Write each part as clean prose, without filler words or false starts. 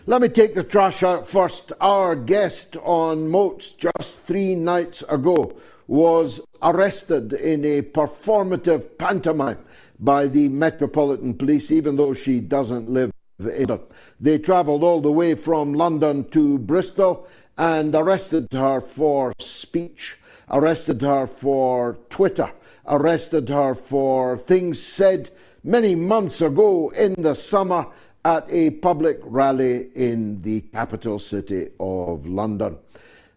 Let me take the trash out first. Our guest on MOATS just 3 nights ago was arrested in a performative pantomime by the Metropolitan Police, even though she doesn't live in London. They travelled all the way from London to Bristol and arrested her for speech, arrested her for Twitter, arrested her for things said many months ago in the summer at a public rally in the capital city of London.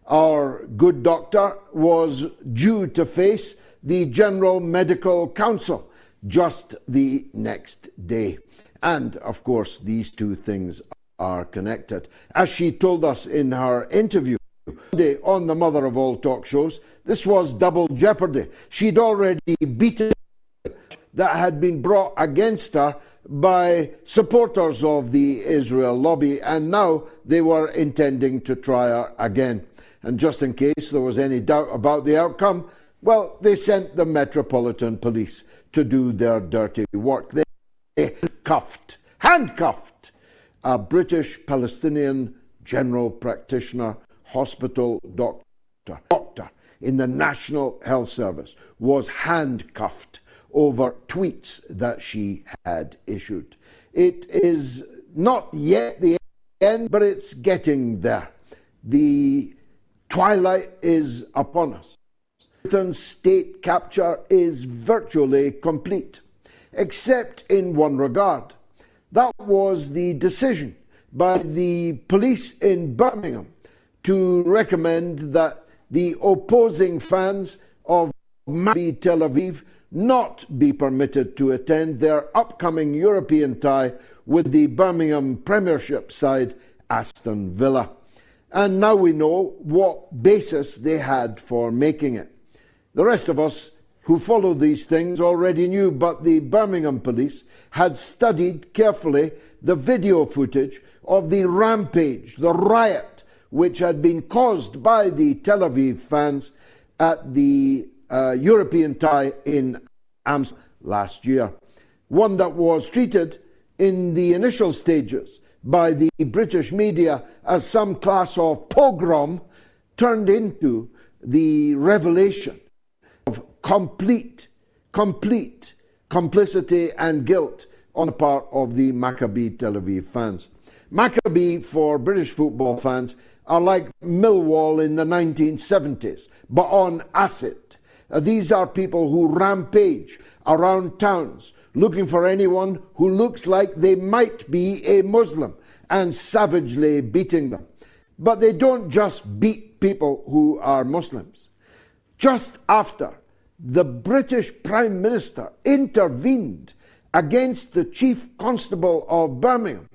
Our good doctor was due to face the General Medical Council just the next day. And, of course, these two things are connected. As she told us in her interview on the mother of all talk shows, this was double jeopardy. She'd already beaten that had been brought against her by supporters of the Israel lobby, and now they were intending to try her again. And just in case there was any doubt about the outcome, well, they sent the Metropolitan Police to do their dirty work. They handcuffed a British Palestinian general practitioner, hospital doctor in the National Health Service, was handcuffed over tweets that she had issued. It is not yet the end, but it's getting there. The twilight is upon us. Britain's state capture is virtually complete, except in one regard. That was the decision by the police in Birmingham to recommend that the opposing fans of Maccabi Tel Aviv not be permitted to attend their upcoming European tie with the Birmingham Premiership side Aston Villa. And now we know what basis they had for making it. The rest of us who follow these things already knew, but the Birmingham police had studied carefully the video footage of the rampage, the riot, which had been caused by the Tel Aviv fans at the European tie in Amsterdam last year. One that was treated in the initial stages by the British media as some class of pogrom turned into the revelation of complete complicity and guilt on the part of the Maccabi Tel Aviv fans. Maccabi, for British football fans, are like Millwall in the 1970s, but on acid. These are people who rampage around towns looking for anyone who looks like they might be a Muslim and savagely beating them. But they don't just beat people who are Muslims. Just after the British Prime Minister intervened against the Chief Constable of Birmingham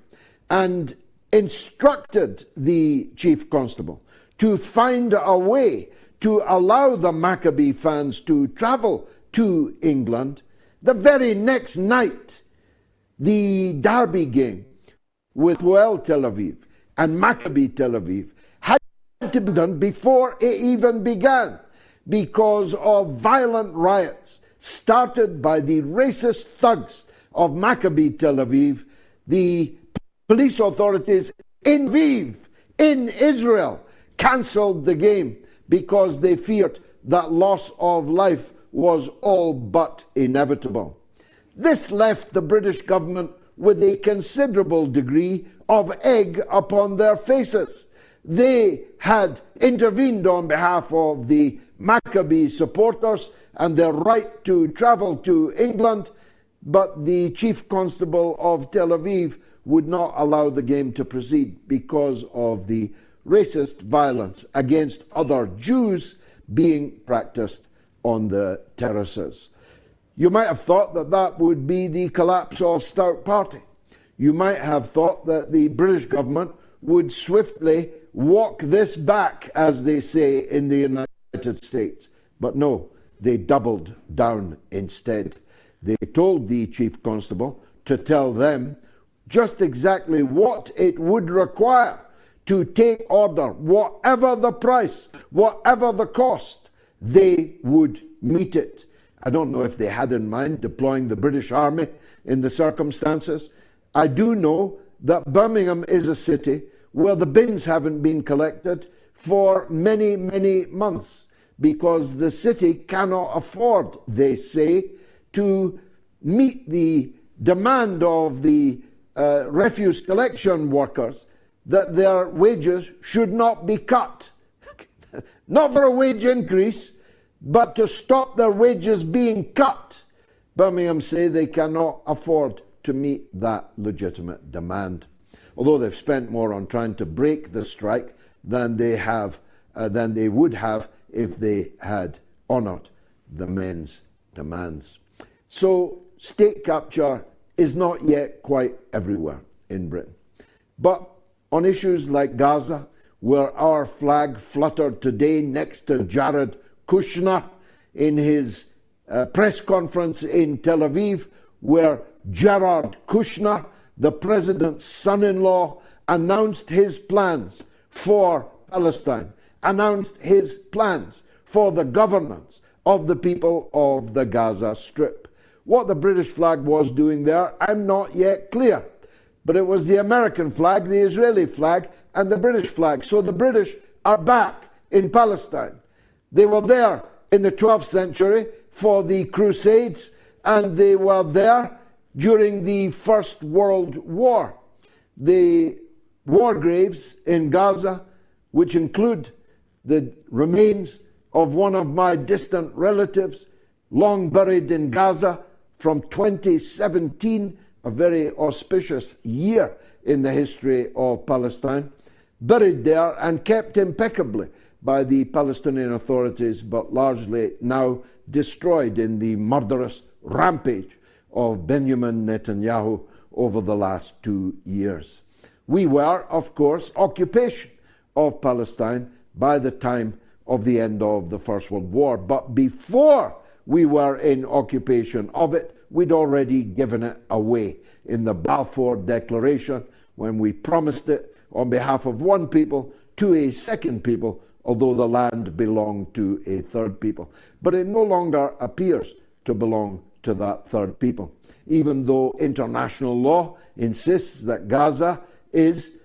and instructed the Chief Constable to find a way to allow the Maccabi fans to travel to England, the very next night, the derby game with Tel Aviv and Maccabi Tel Aviv had to be done before it even began because of violent riots started by the racist thugs of Maccabi Tel Aviv. The police authorities in Lviv, in Israel, cancelled the game because they feared that loss of life was all but inevitable. This left the British government with a considerable degree of egg upon their faces. They had intervened on behalf of the Maccabi supporters and their right to travel to England, but the Chief Constable of Tel Aviv would not allow the game to proceed because of the racist violence against other Jews being practiced on the terraces. You might have thought that that would be the collapse of Stout Party. You might have thought that the British government would swiftly walk this back, as they say in the United States. But no, they doubled down instead. They told the Chief Constable to tell them just exactly what it would require to take order, whatever the price, whatever the cost, they would meet it. I don't know if they had in mind deploying the British Army in the circumstances. I do know that Birmingham is a city where the bins haven't been collected for many, many months because the city cannot afford, they say, to meet the demand of the refuse collection workers that their wages should not be cut. Not for a wage increase, but to stop their wages being cut. Birmingham say they cannot afford to meet that legitimate demand, although they've spent more on trying to break the strike than they would have if they had honoured the men's demands. So state capture is not yet quite everywhere in Britain. But on issues like Gaza, where our flag fluttered today next to Jared Kushner in his press conference in Tel Aviv, where Jared Kushner, the president's son-in-law, announced his plans for Palestine, announced his plans for the governance of the people of the Gaza Strip. What the British flag was doing there, I'm not yet clear. But it was the American flag, the Israeli flag, and the British flag. So the British are back in Palestine. They were there in the 12th century for the Crusades, and they were there during the First World War. The war graves in Gaza, which include the remains of one of my distant relatives, long buried in Gaza from 2017, a very auspicious year in the history of Palestine, buried there and kept impeccably by the Palestinian authorities, but largely now destroyed in the murderous rampage of Benjamin Netanyahu over the last 2 years. We were, of course, occupation of Palestine by the time of the end of the First World War. But before we were in occupation of it, we'd already given it away in the Balfour Declaration when we promised it on behalf of one people to a second people, although the land belonged to a third people. But it no longer appears to belong to that third people, even though international law insists that Gaza is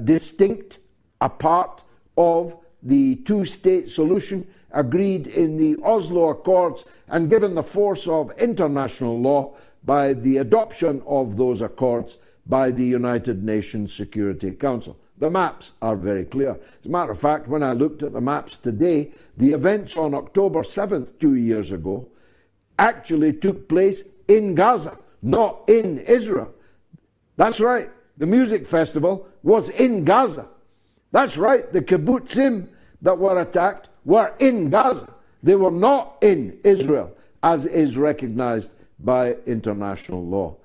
distinct, a part of the two-state solution agreed in the Oslo Accords and given the force of international law by the adoption of those accords by the United Nations Security Council. The maps are very clear. As a matter of fact, when I looked at the maps today, the events on October 7th, 2 years ago, actually took place in Gaza, not in Israel. That's right, the music festival was in Gaza. That's right, the kibbutzim that were attacked were in Gaza. They were not in Israel, as is recognized by international law.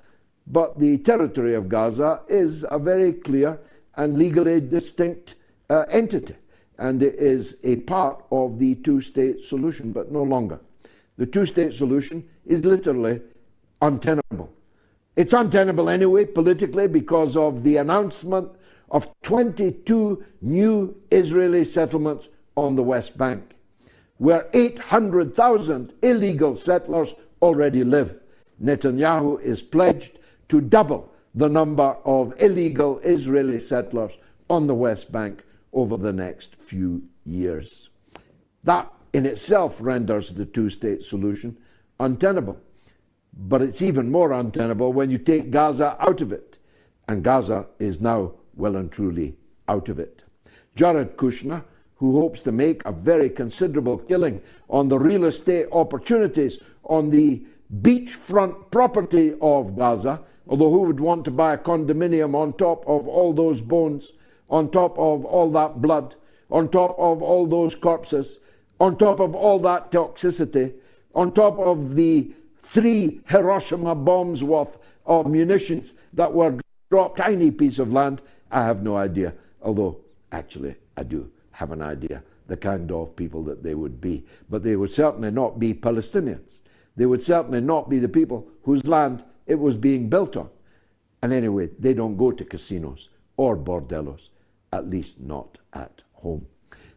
But the territory of Gaza is a very clear and legally distinct entity, and it is a part of the two-state solution, but no longer. The two-state solution is literally untenable. It's untenable anyway, politically, because of the announcement of 22 new Israeli settlements on the West Bank, where 800,000 illegal settlers already live. Netanyahu is pledged to double the number of illegal Israeli settlers on the West Bank over the next few years. That in itself renders the two-state solution untenable. But it's even more untenable when you take Gaza out of it. And Gaza is now well and truly out of it. Jared Kushner, who hopes to make a very considerable killing on the real estate opportunities on the beachfront property of Gaza, although who would want to buy a condominium on top of all those bones, on top of all that blood, on top of all those corpses, on top of all that toxicity, on top of the 3 Hiroshima bombs worth of munitions that were dropped, tiny piece of land? I have no idea, although actually I do have an idea the kind of people that they would be. But they would certainly not be Palestinians. They would certainly not be the people whose land it was being built on. And anyway, they don't go to casinos or bordellos, at least not at home.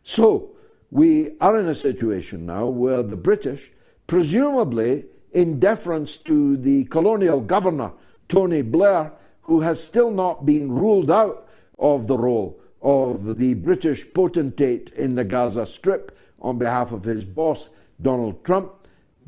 So we are in a situation now where the British, presumably in deference to the colonial governor, Tony Blair, who has still not been ruled out of the role of the British potentate in the Gaza Strip on behalf of his boss, Donald Trump.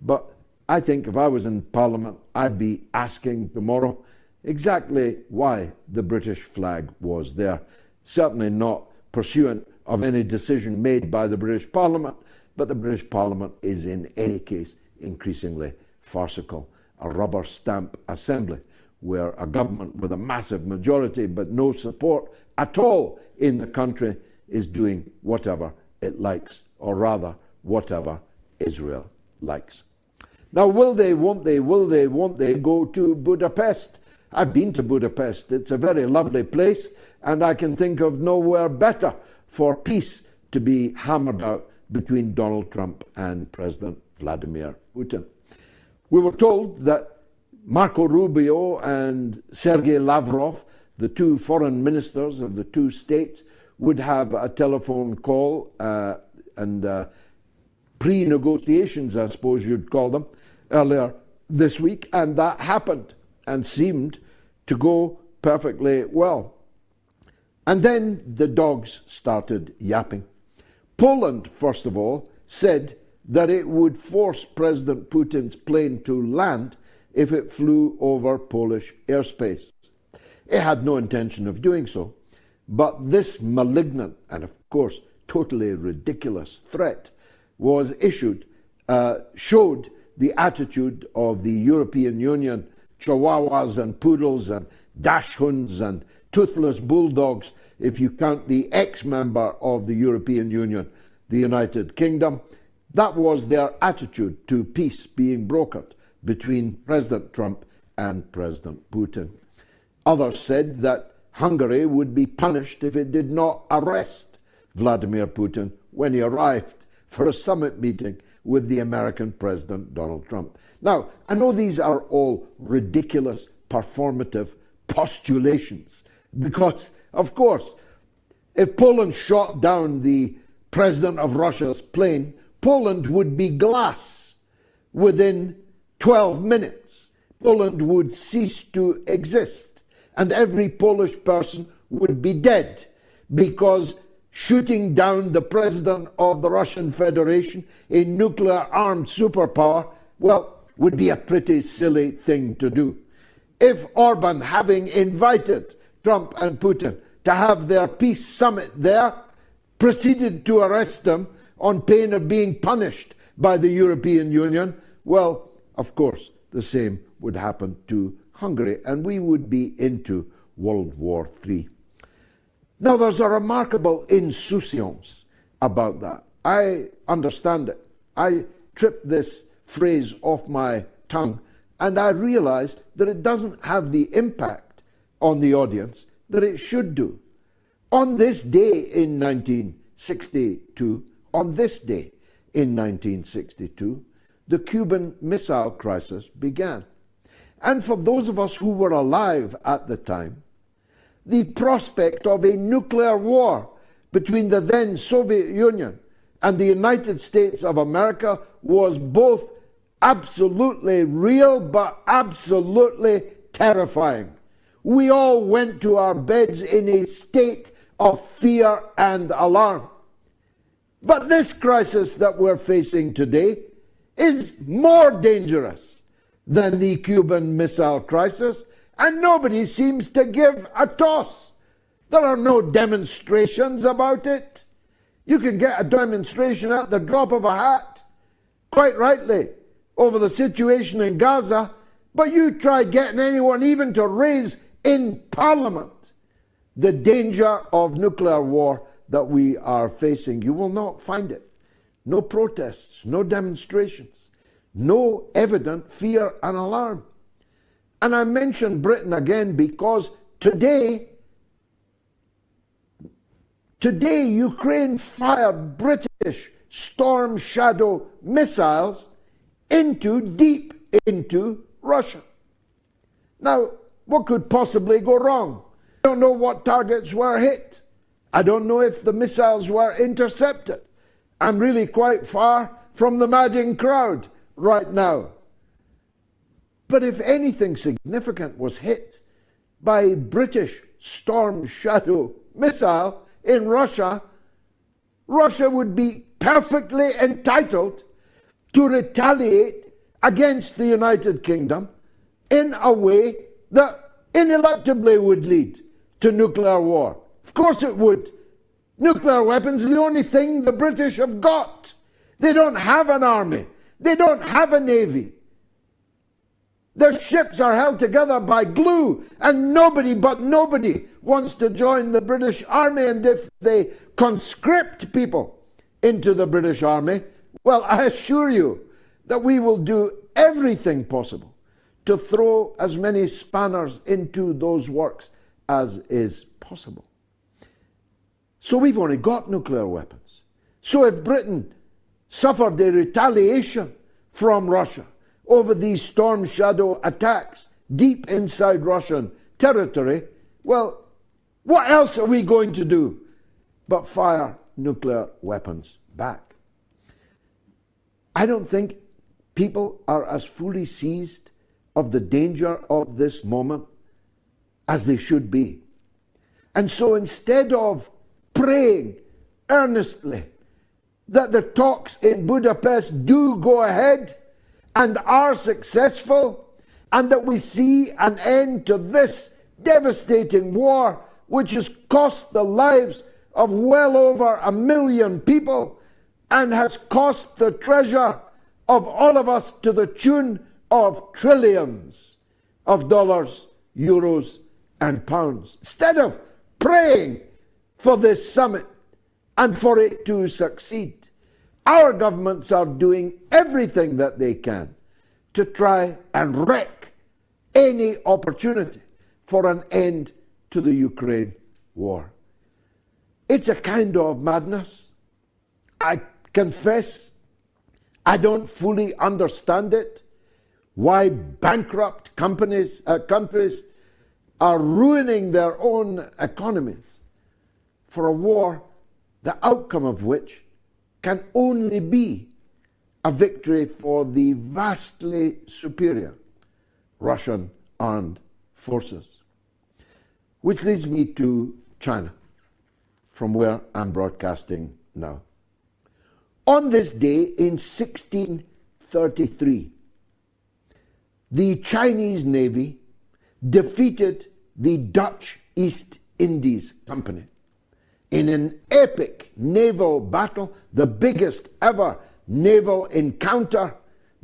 But I think if I was in Parliament, I'd be asking tomorrow exactly why the British flag was there. Certainly not pursuant of any decision made by the British Parliament, but the British Parliament is in any case increasingly farcical, a rubber stamp assembly where a government with a massive majority but no support at all in the country is doing whatever it likes, or rather whatever Israel likes. Now, will they, won't they go to Budapest? I've been to Budapest. It's a very lovely place, and I can think of nowhere better for peace to be hammered out between Donald Trump and President Vladimir Putin. We were told that Marco Rubio and Sergei Lavrov, the two foreign ministers of the two states, would have a telephone call and pre-negotiations, I suppose you'd call them, earlier this week, and that happened and seemed to go perfectly well. And then the dogs started yapping. Poland, first of all, said that it would force President Putin's plane to land if it flew over Polish airspace. It had no intention of doing so, but this malignant and, of course, totally ridiculous threat was issued, showed the attitude of the European Union, chihuahuas and poodles and dachshunds and toothless bulldogs, if you count the ex-member of the European Union, the United Kingdom. That was their attitude to peace being brokered between President Trump and President Putin. Others said that Hungary would be punished if it did not arrest Vladimir Putin when he arrived for a summit meeting with the American President Donald Trump. Now, I know these are all ridiculous, performative postulations because, of course, if Poland shot down the president of Russia's plane, Poland would be glass within 12 minutes. Poland would cease to exist, and every Polish person would be dead because shooting down the president of the Russian Federation, a nuclear-armed superpower, well, would be a pretty silly thing to do. If Orban, having invited Trump and Putin to have their peace summit there, proceeded to arrest them on pain of being punished by the European Union, well, of course, the same would happen to Hungary, and we would be into World War III. Now, there's a remarkable insouciance about that. I understand it. I tripped this phrase off my tongue, and I realized that it doesn't have the impact on the audience that it should do. On this day in 1962, the Cuban Missile Crisis began. And for those of us who were alive at the time, the prospect of a nuclear war between the then Soviet Union and the United States of America was both absolutely real but absolutely terrifying. We all went to our beds in a state of fear and alarm. But this crisis that we're facing today is more dangerous than the Cuban Missile Crisis, and nobody seems to give a toss. There are no demonstrations about it. You can get a demonstration at the drop of a hat, quite rightly, over the situation in Gaza, but you try getting anyone even to raise in Parliament the danger of nuclear war that we are facing. You will not find it. No protests, no demonstrations, no evident fear and alarm. And I mention Britain again because today Ukraine fired British Storm Shadow missiles deep into Russia. Now, what could possibly go wrong? I don't know what targets were hit. I don't know if the missiles were intercepted. I'm really quite far from the madding crowd right now. But if anything significant was hit, by British Storm Shadow missile in Russia, Russia would be perfectly entitled to retaliate against the United Kingdom in a way that ineluctably would lead to nuclear war. Of course it would. Nuclear weapons is the only thing the British have got. They don't have an army. They don't have a navy. Their ships are held together by glue, and nobody wants to join the British Army. And if they conscript people into the British Army, well, I assure you that we will do everything possible to throw as many spanners into those works as is possible. So we've only got nuclear weapons. So if Britain suffered a retaliation from Russia over these Storm Shadow attacks deep inside Russian territory, well, what else are we going to do but fire nuclear weapons back? I don't think people are as fully seized of the danger of this moment as they should be. And so instead of praying earnestly that the talks in Budapest do go ahead and are successful, and that we see an end to this devastating war, which has cost the lives of well over 1 million people and has cost the treasure of all of us to the tune of trillions of dollars, euros, and pounds. Instead of praying for this summit and for it to succeed, our governments are doing everything that they can to try and wreck any opportunity for an end to the Ukraine war. It's a kind of madness. I confess I don't fully understand it, why bankrupt countries are ruining their own economies for a war, the outcome of which can only be a victory for the vastly superior Russian armed forces. Which leads me to China, from where I'm broadcasting now. On this day in 1633, the Chinese Navy defeated the Dutch East Indies Company in an epic naval battle, the biggest ever naval encounter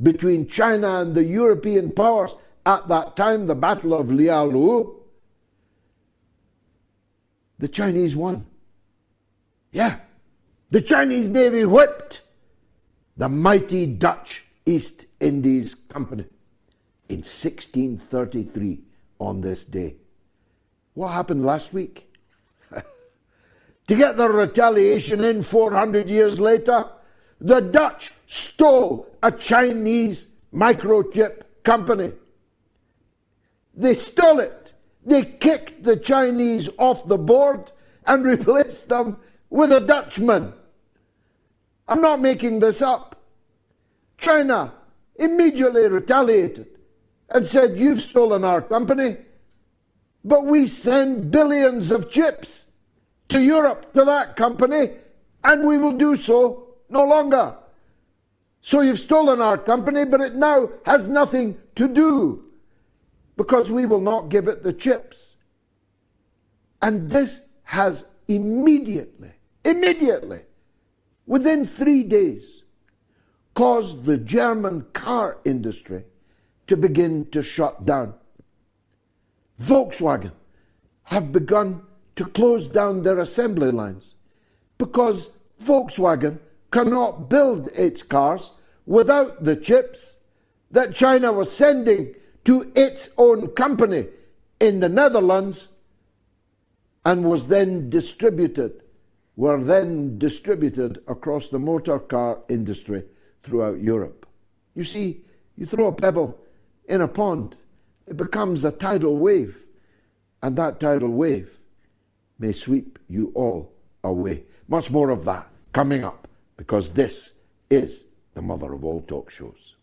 between China and the European powers at that time, the Battle of Liaolu. The Chinese won. Yeah, the Chinese Navy whipped the mighty Dutch East Indies Company in 1633 on this day. What happened last week? To get their retaliation in 400 years later, the Dutch stole a Chinese microchip company. They stole it. They kicked the Chinese off the board and replaced them with a Dutchman. I'm not making this up. China immediately retaliated and said, "You've stolen our company, but we send billions of chips to Europe, to that company, and we will do so no longer. So you've stolen our company, but it now has nothing to do because we will not give it the chips." And this has immediately, within 3 days, caused the German car industry to begin to shut down. Volkswagen have begun to close down their assembly lines because Volkswagen cannot build its cars without the chips that China was sending to its own company in the Netherlands and were then distributed across the motor car industry throughout Europe. You see, you throw a pebble in a pond, it becomes a tidal wave, and that tidal wave may sweep you all away. Much more of that coming up, because this is the mother of all talk shows.